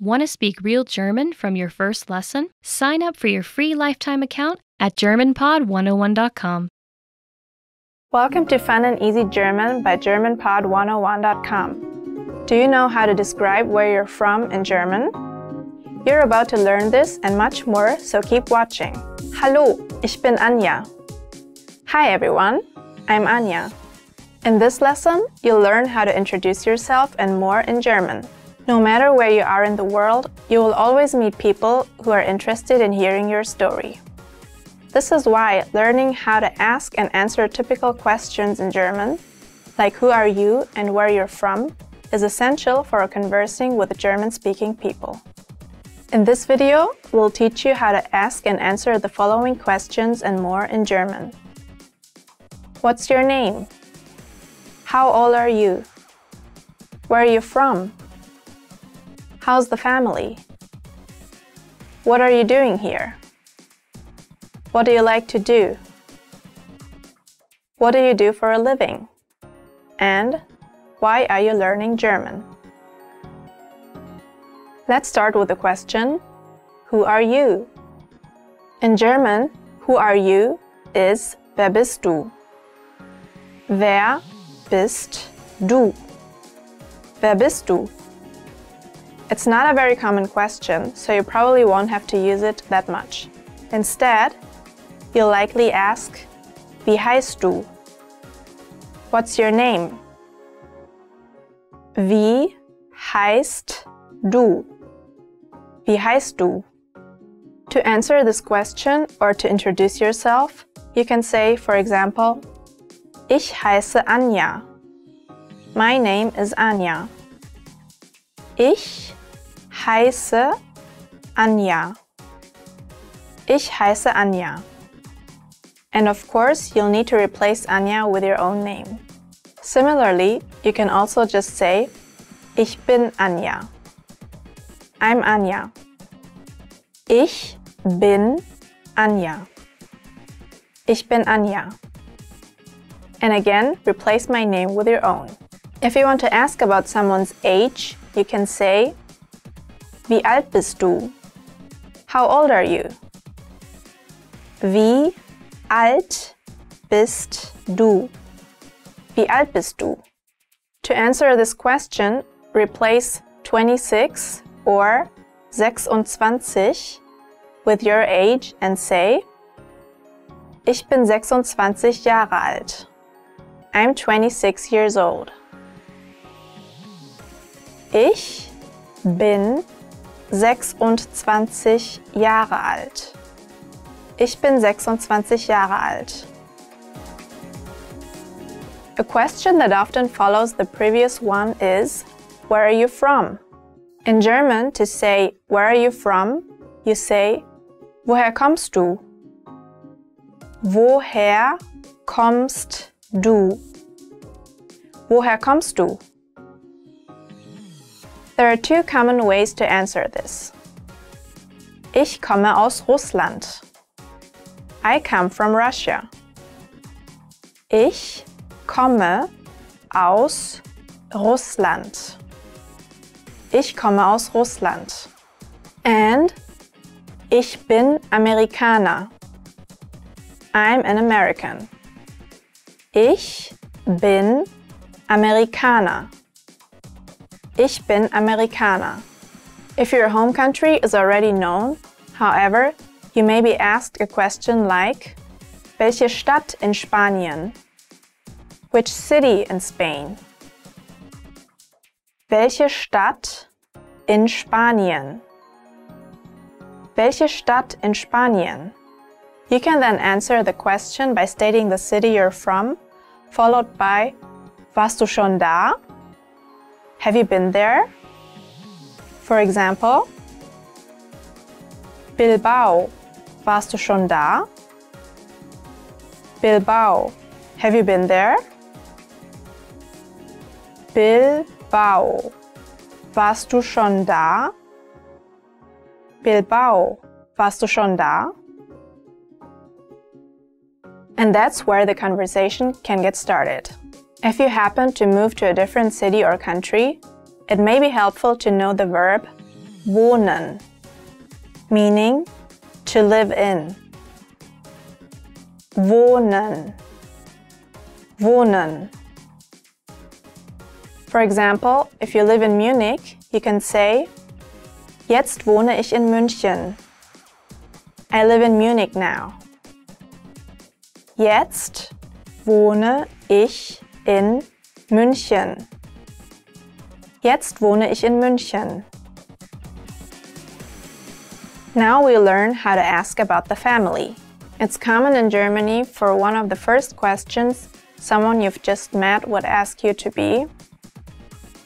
Want to speak real German from your first lesson? Sign up for your free lifetime account at GermanPod101.com. Welcome to Fun and Easy German by GermanPod101.com. Do you know how to describe where you're from in German? You're about to learn this and much more, so keep watching. Hallo, ich bin Anja. Hi everyone, I'm Anja. In this lesson, you'll learn how to introduce yourself and more in German. No matter where you are in the world, you will always meet people who are interested in hearing your story. This is why learning how to ask and answer typical questions in German, like who are you and where you're from, is essential for conversing with German-speaking people. In this video, we'll teach you how to ask and answer the following questions and more in German. What's your name? How old are you? Where are you from? How's the family? What are you doing here? What do you like to do? What do you do for a living? And why are you learning German? Let's start with the question, who are you? In German, who are you is wer bist du? Wer bist du? Wer bist du? It's not a very common question, so you probably won't have to use it that much. Instead, you'll likely ask, wie heißt du? What's your name? Wie heißt du? Wie heißt du? To answer this question or to introduce yourself, you can say, for example, ich heiße Anja. My name is Anja. Ich heiße Anja. Ich heiße Anja. And of course, you'll need to replace Anja with your own name. Similarly, you can also just say, ich bin Anja. I'm Anja. Ich bin Anja. Ich bin Anja. And again, replace my name with your own. If you want to ask about someone's age, you can say, wie alt bist du? How old are you? Wie alt bist du? Wie alt bist du? To answer this question, replace 26 or 26 with your age and say, ich bin 26 Jahre alt. I'm 26 years old. Ich bin 26 Jahre alt. Ich bin 26 Jahre alt. A question that often follows the previous one is, where are you from? In German, to say, where are you from, you say, woher kommst du? Woher kommst du? Woher kommst du? There are two common ways to answer this. Ich komme aus Russland. I come from Russia. Ich komme aus Russland. Ich komme aus Russland. And ich bin Amerikaner. I'm an American. Ich bin Amerikaner. Ich bin Amerikaner. If your home country is already known, however, you may be asked a question like, welche Stadt in Spanien? Which city in Spain? Welche Stadt in Spanien? Welche Stadt in Spanien? You can then answer the question by stating the city you're from, followed by, warst du schon da? Have you been there? For example, Bilbao, warst du schon da? Bilbao, have you been there? Bilbao, warst du schon da? Bilbao, warst du schon da? And that's where the conversation can get started. If you happen to move to a different city or country, it may be helpful to know the verb wohnen, meaning to live in. Wohnen, wohnen. For example, if you live in Munich, you can say, Jetzt wohne ich in München. I live in Munich now. Jetzt wohne ich in München. Jetzt wohne ich in München. Now we learn how to ask about the family. It's common in Germany for one of the first questions someone you've just met would ask you to be,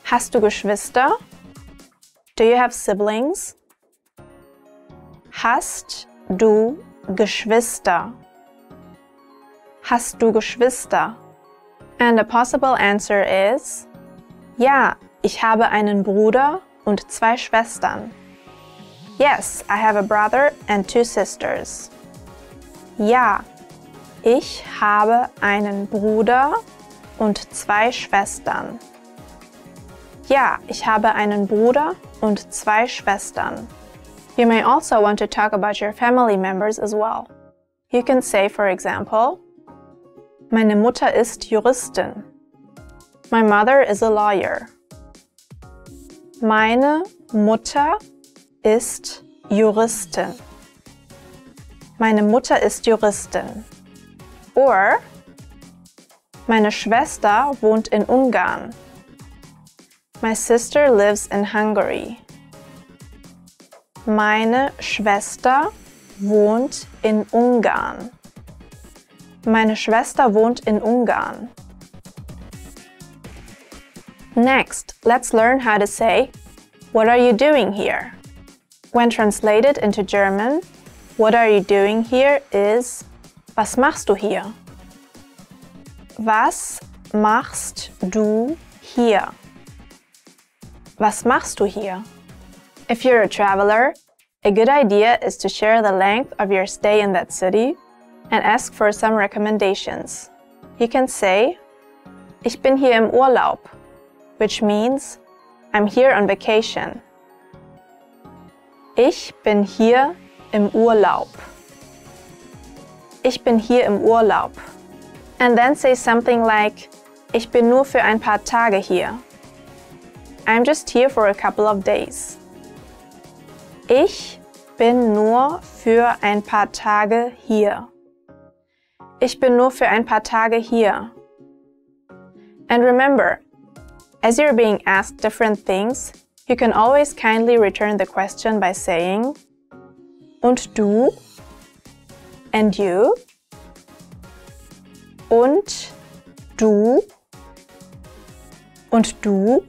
Hast du Geschwister? Do you have siblings? Hast du Geschwister? Hast du Geschwister? And a possible answer is, Ja, ich habe einen Bruder und zwei Schwestern. Yes, I have a brother and two sisters. Ja, ich habe einen Bruder und zwei Schwestern. Ja, ich habe einen Bruder und zwei Schwestern. You may also want to talk about your family members as well. You can say, for example, Meine Mutter ist Juristin. My mother is a lawyer. Meine Mutter ist Juristin. Meine Mutter ist Juristin. Or, Meine Schwester wohnt in Ungarn. My sister lives in Hungary. Meine Schwester wohnt in Ungarn. Meine Schwester wohnt in Ungarn. Next, let's learn how to say, What are you doing here? When translated into German, what are you doing here is, Was machst du hier? Was machst du hier? Was machst du hier? If you're a traveler, a good idea is to share the length of your stay in that city and ask for some recommendations. You can say, Ich bin hier im Urlaub, which means, I'm here on vacation. Ich bin hier im Urlaub. Ich bin hier im Urlaub. And then say something like, Ich bin nur für ein paar Tage hier. I'm just here for a couple of days. Ich bin nur für ein paar Tage hier. Ich bin nur für ein paar Tage hier. And remember, as you're being asked different things, you can always kindly return the question by saying, Und du? And you? Und du? Und du?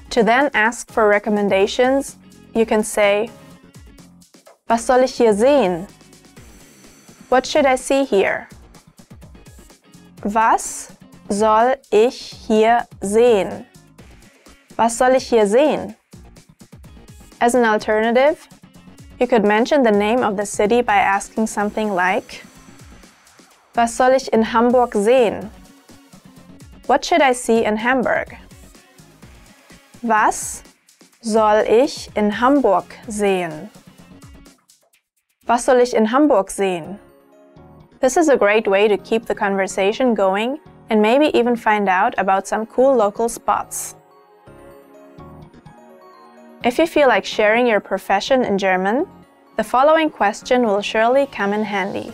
To then ask for recommendations, you can say, Was soll ich hier sehen? What should I see here? Was soll ich hier sehen? Was soll ich hier sehen? As an alternative, you could mention the name of the city by asking something like, Was soll ich in Hamburg sehen? What should I see in Hamburg? Was soll ich in Hamburg sehen? Was soll ich in Hamburg sehen? This is a great way to keep the conversation going and maybe even find out about some cool local spots. If you feel like sharing your profession in German, the following question will surely come in handy.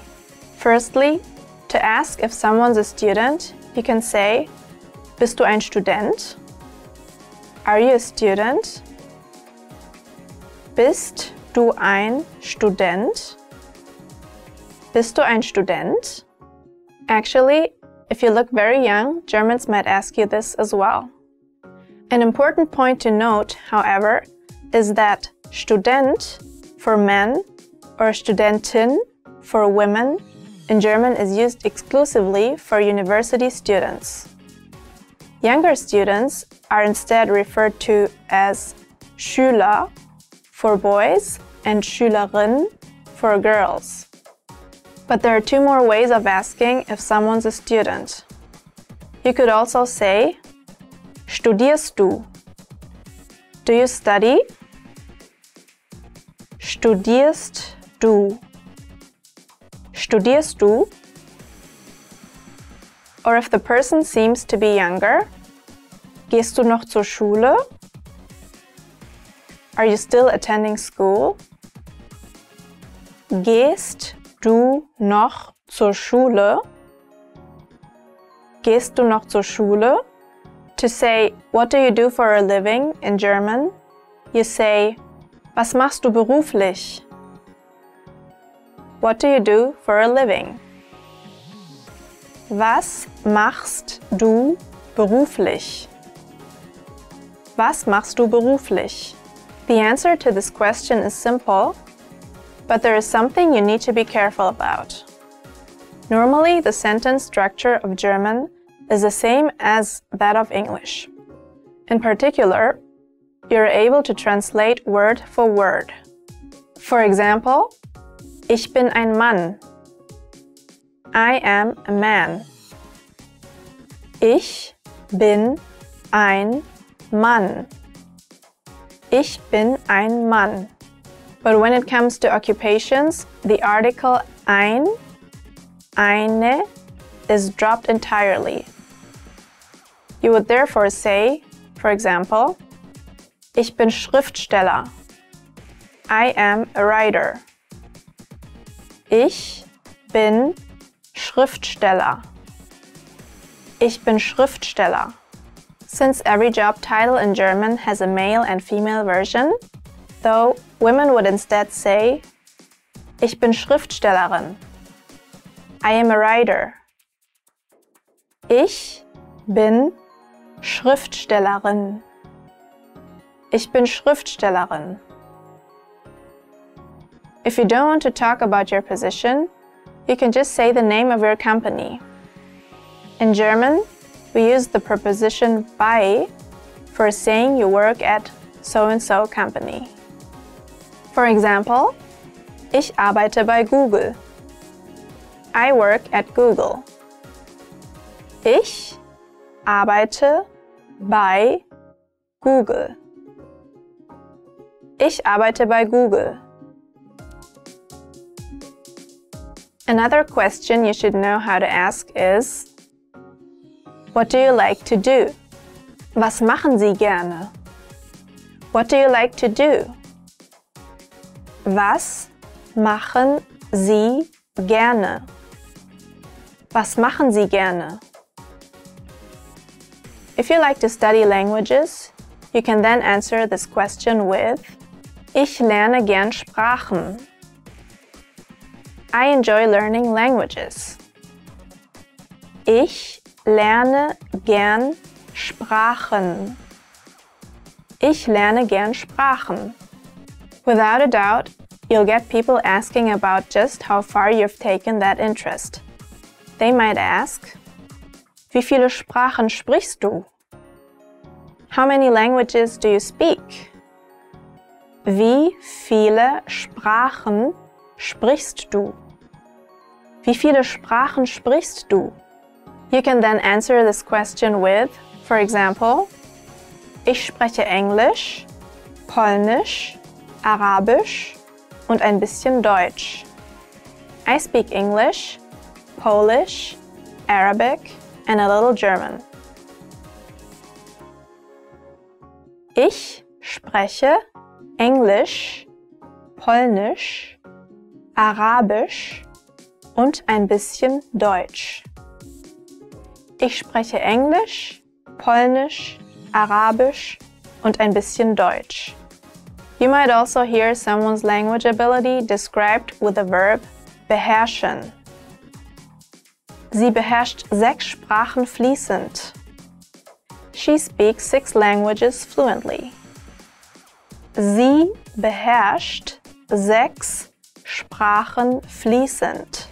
Firstly, to ask if someone's a student, you can say, Bist du ein Student? Are you a student? Bist du ein Student? Bist du ein Student? Actually, if you look very young, Germans might ask you this as well. An important point to note, however, is that Student for men or Studentin for women in German is used exclusively for university students. Younger students are instead referred to as Schüler for boys and Schülerin for girls. But there are two more ways of asking if someone's a student. You could also say, Studierst du? Do you study? Studierst du? Studierst du? Or if the person seems to be younger, gehst du noch zur Schule? Are you still attending school? Gehst du noch zur Schule? Gehst du noch zur Schule? To say, what do you do for a living in German, you say, was machst du beruflich? What do you do for a living? Was machst du beruflich? Was machst du beruflich? The answer to this question is simple, but there is something you need to be careful about. Normally, the sentence structure of German is the same as that of English. In particular, you're able to translate word for word. For example, ich bin ein Mann. I am a man. Ich bin ein Mann. Ich bin ein Mann. But when it comes to occupations, the article ein, eine is dropped entirely. You would therefore say, for example, ich bin Schriftsteller. I am a writer. Ich bin Schriftsteller. Ich bin Schriftsteller. Since every job title in German has a male and female version, though women would instead say, ich bin Schriftstellerin. I am a writer. Ich bin Schriftstellerin. Ich bin Schriftstellerin. If you don't want to talk about your position, you can just say the name of your company. In German, we use the preposition bei for saying you work at so-and-so company. For example, ich arbeite bei Google. I work at Google. Ich arbeite bei Google. Ich arbeite bei Google. Another question you should know how to ask is, what do you like to do? Was machen Sie gerne? What do you like to do? Was machen Sie gerne? Was machen Sie gerne? If you like to study languages, you can then answer this question with, ich lerne gern Sprachen. I enjoy learning languages. Ich lerne gern Sprachen. Ich lerne gern Sprachen. Without a doubt, you'll get people asking about just how far you've taken that interest. They might ask, wie viele Sprachen sprichst du? How many languages do you speak? Wie viele Sprachen sprichst du? Wie viele Sprachen sprichst du? You can then answer this question with, for example, ich spreche Englisch, Polnisch, Arabisch und ein bisschen Deutsch. I speak English, Polish, Arabic, and a little German. Ich spreche Englisch, Polnisch, Arabisch und ein bisschen Deutsch. Ich spreche Englisch, Polnisch, Arabisch und ein bisschen Deutsch. You might also hear someone's language ability described with the verb beherrschen. Sie beherrscht 6 Sprachen fließend. She speaks 6 languages fluently. Sie beherrscht 6 Sprachen fließend.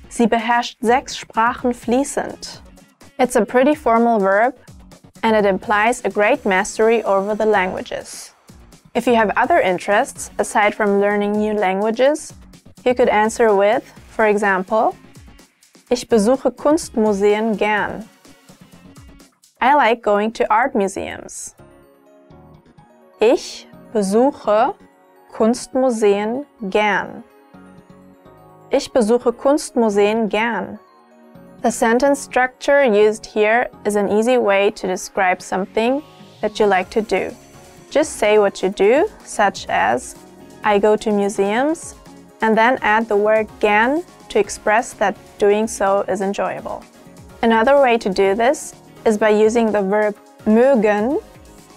Sie beherrscht 6 Sprachen fließend. It's a pretty formal verb, and it implies a great mastery over the languages. If you have other interests aside from learning new languages, you could answer with, for example, ich besuche Kunstmuseen gern. I like going to art museums. Ich besuche Kunstmuseen gern. Ich besuche Kunstmuseen gern. The sentence structure used here is an easy way to describe something that you like to do. Just say what you do, such as, I go to museums, and then add the word gern to express that doing so is enjoyable. Another way to do this is by using the verb mögen,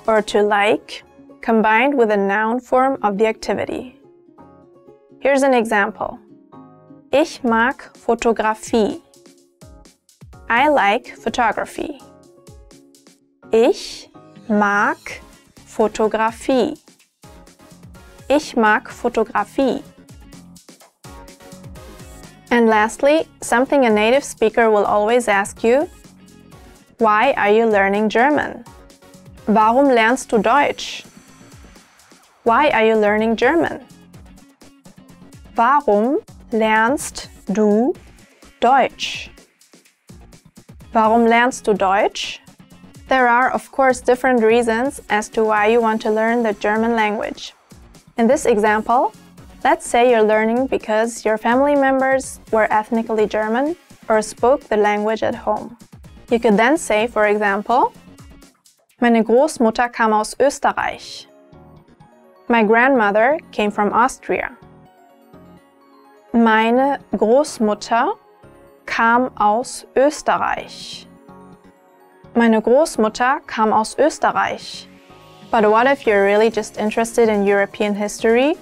or to like, combined with a noun form of the activity. Here's an example. Ich mag Fotografie. I like photography. Ich mag Fotografie. Ich mag Fotografie. And lastly, something a native speaker will always ask you: why are you learning German? Warum lernst du Deutsch? Why are you learning German? Warum lernst du Deutsch? Warum lernst du Deutsch? There are, of course, different reasons as to why you want to learn the German language. In this example, let's say you're learning because your family members were ethnically German or spoke the language at home. You could then say, for example, meine Großmutter kam aus Österreich. My grandmother came from Austria. Meine Großmutter kam aus Österreich. Meine Großmutter kam aus Österreich. But what if you're really just interested in European history,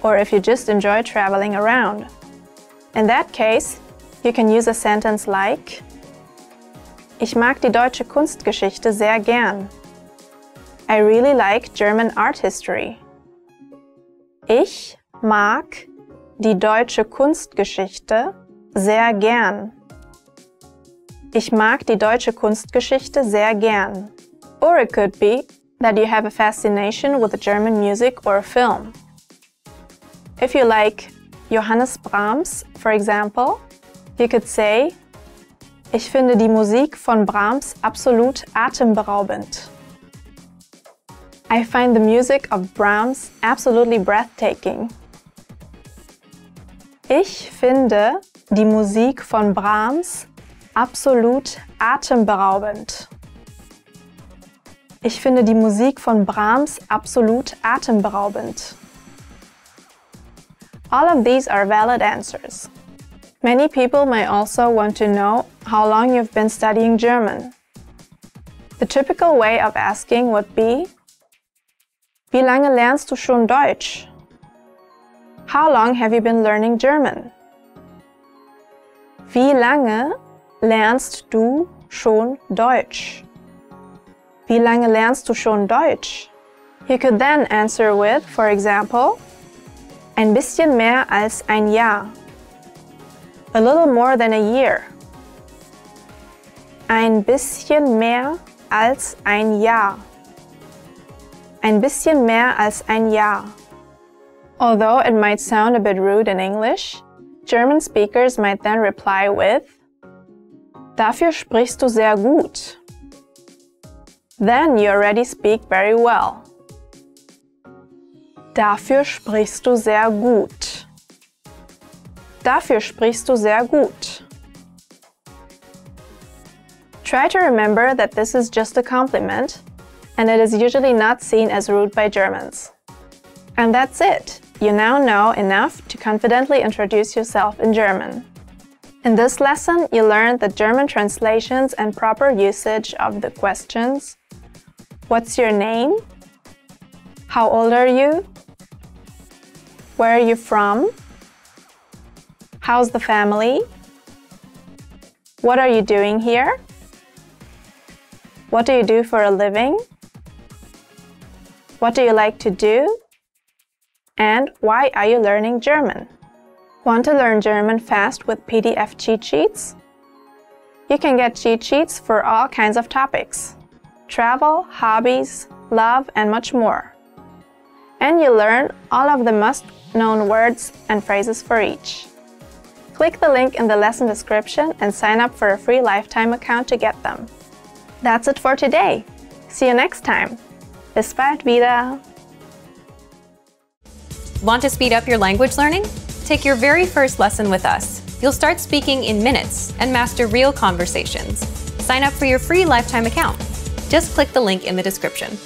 or if you just enjoy traveling around? In that case, you can use a sentence like: Ich mag die deutsche Kunstgeschichte sehr gern. I really like German art history. Ich mag die deutsche Kunstgeschichte sehr gern. Ich mag die deutsche Kunstgeschichte sehr gern. Or it could be that you have a fascination with German music or film. If you like Johannes Brahms, for example, you could say: Ich finde die Musik von Brahms absolut atemberaubend. I find the music of Brahms absolutely breathtaking. Ich finde die Musik von Brahms absolut atemberaubend. Ich finde die Musik von Brahms absolut atemberaubend. All of these are valid answers. Many people may also want to know how long you've been studying German. The typical way of asking would be: Wie lange lernst du schon Deutsch? How long have you been learning German? Wie lange lernst du schon Deutsch? Wie lange lernst du schon Deutsch? You could then answer with, for example, ein bisschen mehr als ein Jahr. A little more than a year. Ein bisschen mehr als ein Jahr. Ein bisschen mehr als ein Jahr. Although it might sound a bit rude in English, German speakers might then reply with: Dafür sprichst du sehr gut. Then you already speak very well. Dafür sprichst du sehr gut. Dafür sprichst du sehr gut. Try to remember that this is just a compliment, and it is usually not seen as rude by Germans. And that's it. You now know enough to confidently introduce yourself in German. In this lesson, you learned the German translations and proper usage of the questions: What's your name? How old are you? Where are you from? How's the family? What are you doing here? What do you do for a living? What do you like to do? And why are you learning German? Want to learn German fast with PDF cheat sheets? You can get cheat sheets for all kinds of topics: travel, hobbies, love, and much more. And you learn all of the must-known words and phrases for each. Click the link in the lesson description and sign up for a free lifetime account to get them. That's it for today. See you next time. Bis bald wieder! Want to speed up your language learning? Take your very first lesson with us. You'll start speaking in minutes and master real conversations. Sign up for your free lifetime account. Just click the link in the description.